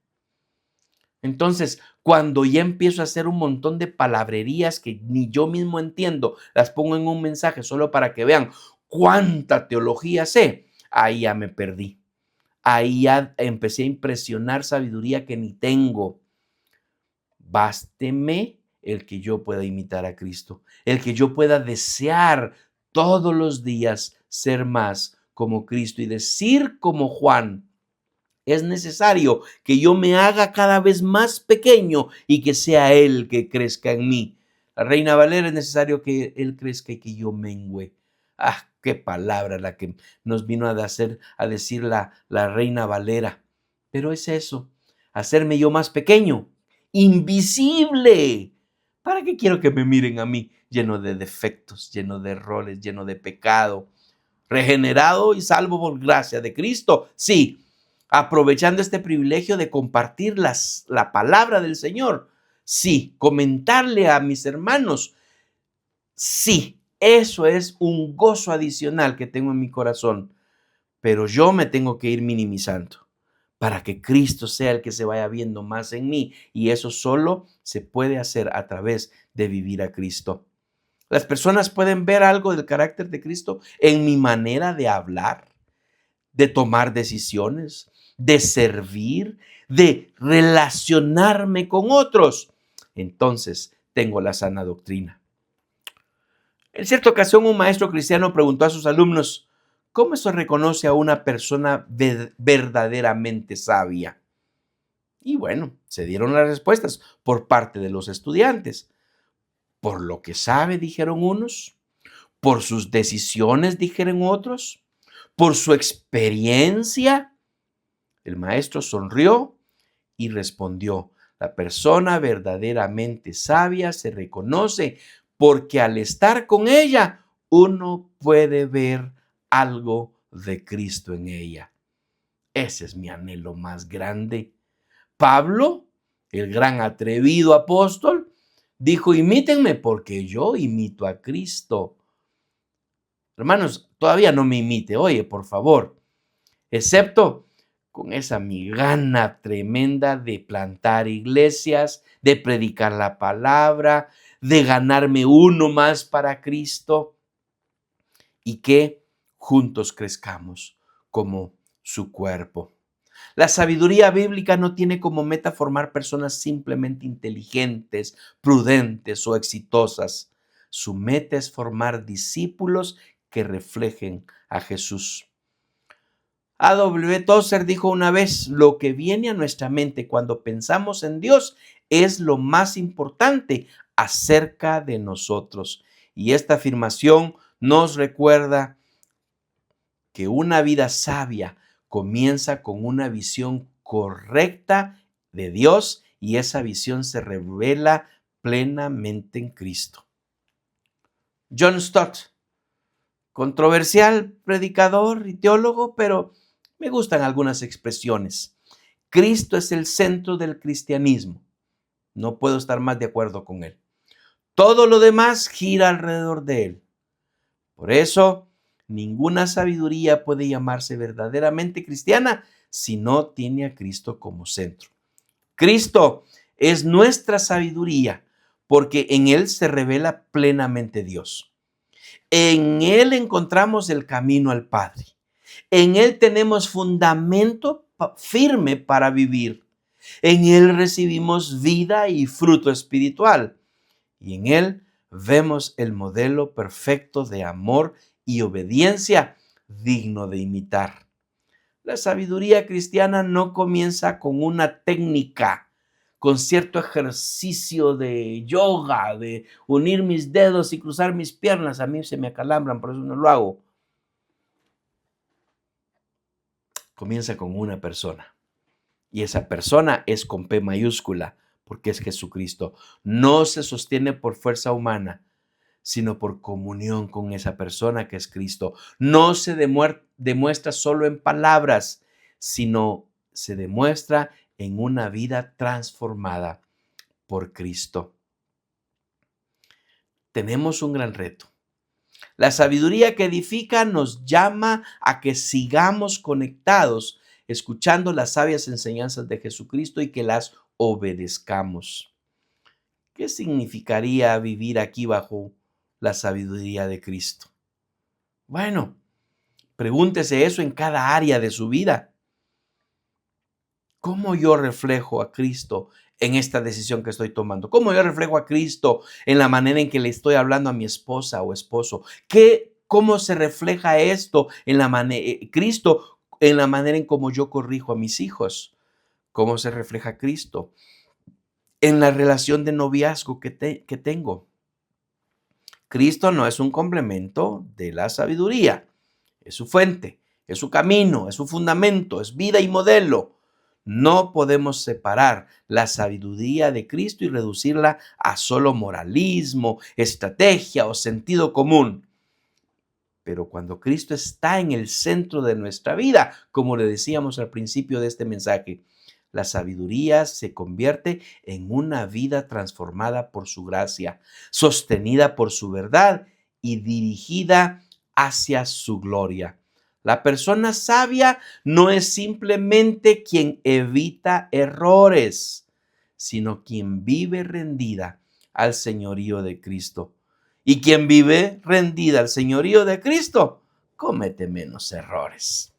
Entonces, cuando ya empiezo a hacer un montón de palabrerías que ni yo mismo entiendo, las pongo en un mensaje solo para que vean cuánta teología sé, ahí ya me perdí. Ahí ya empecé a impresionar sabiduría que ni tengo. Básteme el que yo pueda imitar a Cristo, el que yo pueda desear todos los días ser más como Cristo y decir como Juan, es necesario que yo me haga cada vez más pequeño y que sea Él que crezca en mí. La Reina Valera, es necesario que Él crezca y que yo mengüe. Ah, qué palabra la que nos vino a decir la Reina Valera. Pero es eso, hacerme yo más pequeño, invisible. ¿Para qué quiero que me miren a mí? lleno de defectos, lleno de errores, lleno de pecado, regenerado y salvo por gracia de Cristo. Sí, aprovechando este privilegio de compartir la palabra del Señor. Sí, comentarle a mis hermanos. Sí, eso es un gozo adicional que tengo en mi corazón, pero yo me tengo que ir minimizando para que Cristo sea el que se vaya viendo más en mí, y eso solo se puede hacer a través de vivir a Cristo. Las personas pueden ver algo del carácter de Cristo en mi manera de hablar, de tomar decisiones, de servir, de relacionarme con otros. Entonces tengo la sana doctrina. En cierta ocasión, un maestro cristiano preguntó a sus alumnos: ¿cómo se reconoce a una persona verdaderamente sabia? Y bueno, se dieron las respuestas por parte de los estudiantes. Por lo que sabe, dijeron unos; por sus decisiones, dijeron otros; por su experiencia. El maestro sonrió y respondió: la persona verdaderamente sabia se reconoce porque al estar con ella, uno puede ver algo de Cristo en ella. Ese es mi anhelo más grande. Pablo, el gran atrevido apóstol, dijo: imítenme porque yo imito a Cristo. Hermanos, todavía no me imite, oye, por favor, excepto con esa mi gana tremenda de plantar iglesias, de predicar la palabra, de ganarme uno más para Cristo, y que juntos crezcamos como su cuerpo. La sabiduría bíblica no tiene como meta formar personas simplemente inteligentes, prudentes o exitosas. Su meta es formar discípulos que reflejen a Jesús. A.W. Tozer dijo una vez: lo que viene a nuestra mente cuando pensamos en Dios es lo más importante acerca de nosotros. Y esta afirmación nos recuerda que una vida sabia comienza con una visión correcta de Dios, y esa visión se revela plenamente en Cristo. John Stott, controversial predicador y teólogo, pero me gustan algunas expresiones. Cristo es el centro del cristianismo. No puedo estar más de acuerdo con él. Todo lo demás gira alrededor de él. Por eso, ninguna sabiduría puede llamarse verdaderamente cristiana si no tiene a Cristo como centro. Cristo es nuestra sabiduría porque en Él se revela plenamente Dios. En Él encontramos el camino al Padre. En Él tenemos fundamento firme para vivir. En Él recibimos vida y fruto espiritual. Y en Él vemos el modelo perfecto de amor y obediencia digno de imitar. La sabiduría cristiana no comienza con una técnica, con cierto ejercicio de yoga, de unir mis dedos y cruzar mis piernas. A mí se me acalambran, por eso no lo hago. Comienza con una persona, y esa persona es con P mayúscula, porque es Jesucristo. No se sostiene por fuerza humana, sino por comunión con esa persona que es Cristo. No se demuestra solo en palabras, sino se demuestra en una vida transformada por Cristo. Tenemos un gran reto. La sabiduría que edifica nos llama a que sigamos conectados, escuchando las sabias enseñanzas de Jesucristo y que las obedezcamos. ¿Qué significaría vivir aquí bajo la sabiduría de Cristo? Bueno, pregúntese eso en cada área de su vida. ¿Cómo yo reflejo a Cristo en esta decisión que estoy tomando? ¿Cómo yo reflejo a Cristo en la manera en que le estoy hablando a mi esposa o esposo? ¿Cómo se refleja esto en Cristo en la manera en cómo yo corrijo a mis hijos? ¿Cómo se refleja Cristo en la relación de noviazgo que tengo? Cristo no es un complemento de la sabiduría, es su fuente, es su camino, es su fundamento, es vida y modelo. No podemos separar la sabiduría de Cristo y reducirla a solo moralismo, estrategia o sentido común. Pero cuando Cristo está en el centro de nuestra vida, como le decíamos al principio de este mensaje, la sabiduría se convierte en una vida transformada por su gracia, sostenida por su verdad y dirigida hacia su gloria. La persona sabia no es simplemente quien evita errores, sino quien vive rendida al señorío de Cristo. Y quien vive rendida al señorío de Cristo comete menos errores.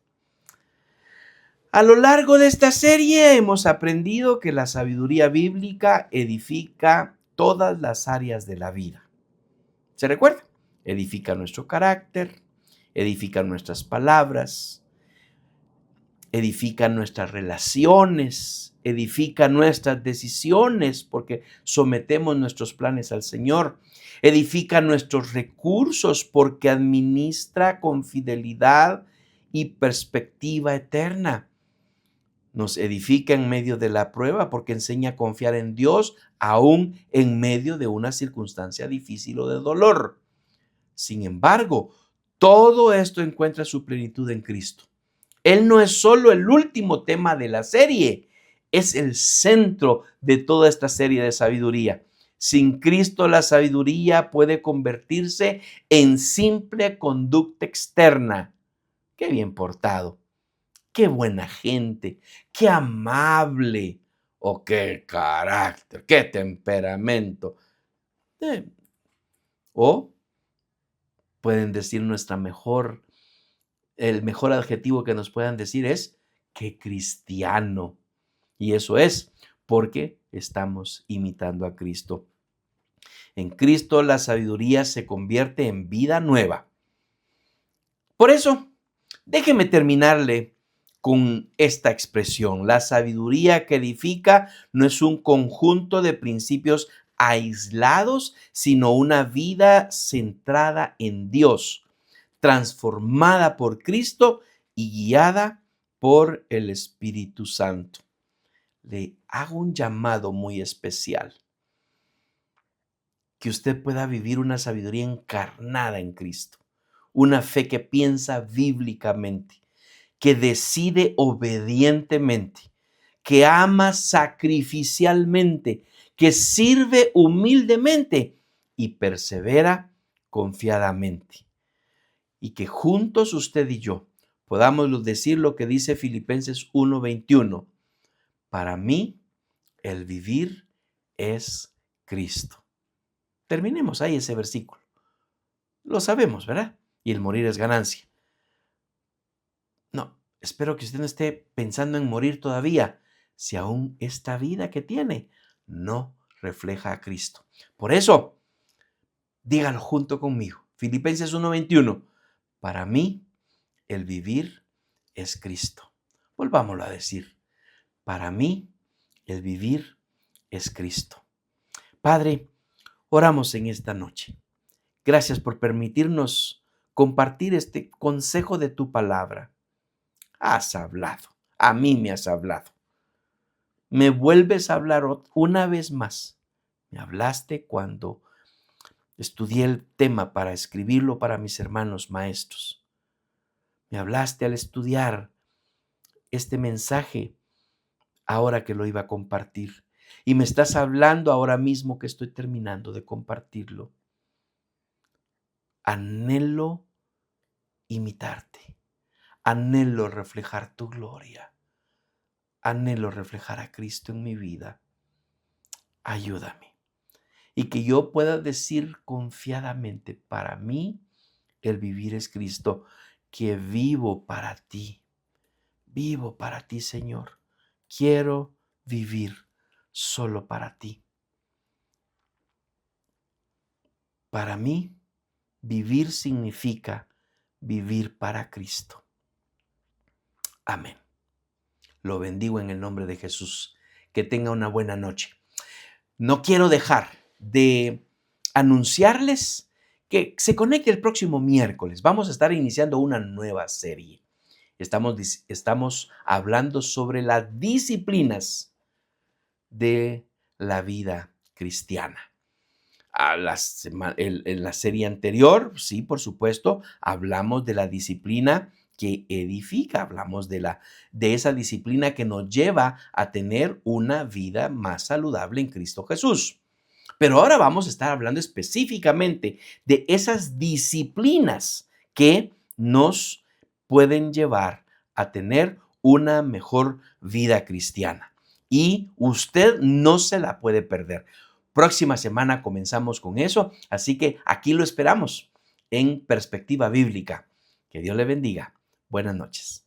A lo largo de esta serie hemos aprendido que la sabiduría bíblica edifica todas las áreas de la vida. ¿Se recuerda? Edifica nuestro carácter, edifica nuestras palabras, edifica nuestras relaciones, edifica nuestras decisiones porque sometemos nuestros planes al Señor, edifica nuestros recursos porque administra con fidelidad y perspectiva eterna. Nos edifica en medio de la prueba porque enseña a confiar en Dios aún en medio de una circunstancia difícil o de dolor. Sin embargo, todo esto encuentra su plenitud en Cristo. Él no es solo el último tema de la serie, es el centro de toda esta serie de sabiduría. Sin Cristo, la sabiduría puede convertirse en simple conducta externa. Qué bien portado, qué buena gente, qué amable, o qué carácter, qué temperamento. O pueden decir el mejor adjetivo que nos puedan decir es que cristiano. Y eso es porque estamos imitando a Cristo. En Cristo la sabiduría se convierte en vida nueva. Por eso, déjeme terminarle con esta expresión. La sabiduría que edifica no es un conjunto de principios aislados, sino una vida centrada en Dios, transformada por Cristo y guiada por el Espíritu Santo. Le hago un llamado muy especial. Que usted pueda vivir una sabiduría encarnada en Cristo. Una fe que piensa bíblicamente, que decide obedientemente, que ama sacrificialmente, que sirve humildemente y persevera confiadamente. Y que juntos usted y yo podamos decir lo que dice Filipenses 1:21. Para mí, el vivir es Cristo. Terminemos ahí ese versículo. Lo sabemos, ¿verdad? Y el morir es ganancia. No, espero que usted no esté pensando en morir todavía, si aún esta vida que tiene no refleja a Cristo. Por eso, dígalo junto conmigo. Filipenses 1:21. Para mí, el vivir es Cristo. Volvámoslo a decir. Para mí, el vivir es Cristo. Padre, oramos en esta noche. Gracias por permitirnos compartir este consejo de tu palabra. Has hablado, a mí me has hablado. Me vuelves a hablar una vez más. Me hablaste cuando estudié el tema para escribirlo para mis hermanos maestros. Me hablaste al estudiar este mensaje ahora que lo iba a compartir. Y me estás hablando ahora mismo que estoy terminando de compartirlo. Anhelo imitarte. Anhelo reflejar tu gloria. Anhelo reflejar a Cristo en mi vida. Ayúdame. Y que yo pueda decir confiadamente, para mí el vivir es Cristo, que vivo para ti. Vivo para ti, Señor. Quiero vivir solo para ti. Para mí, vivir significa vivir para Cristo. Amén. Lo bendigo en el nombre de Jesús. Que tenga una buena noche. No quiero dejar de anunciarles que se conecte el próximo miércoles. Vamos a estar iniciando una nueva serie. Estamos hablando sobre las disciplinas de la vida cristiana. En la serie anterior, sí, por supuesto, hablamos de la disciplina que edifica, hablamos de esa disciplina que nos lleva a tener una vida más saludable en Cristo Jesús. Pero ahora vamos a estar hablando específicamente de esas disciplinas que nos pueden llevar a tener una mejor vida cristiana. Y usted no se la puede perder. Próxima semana comenzamos con eso, así que aquí lo esperamos en Perspectiva Bíblica. Que Dios le bendiga. Buenas noches.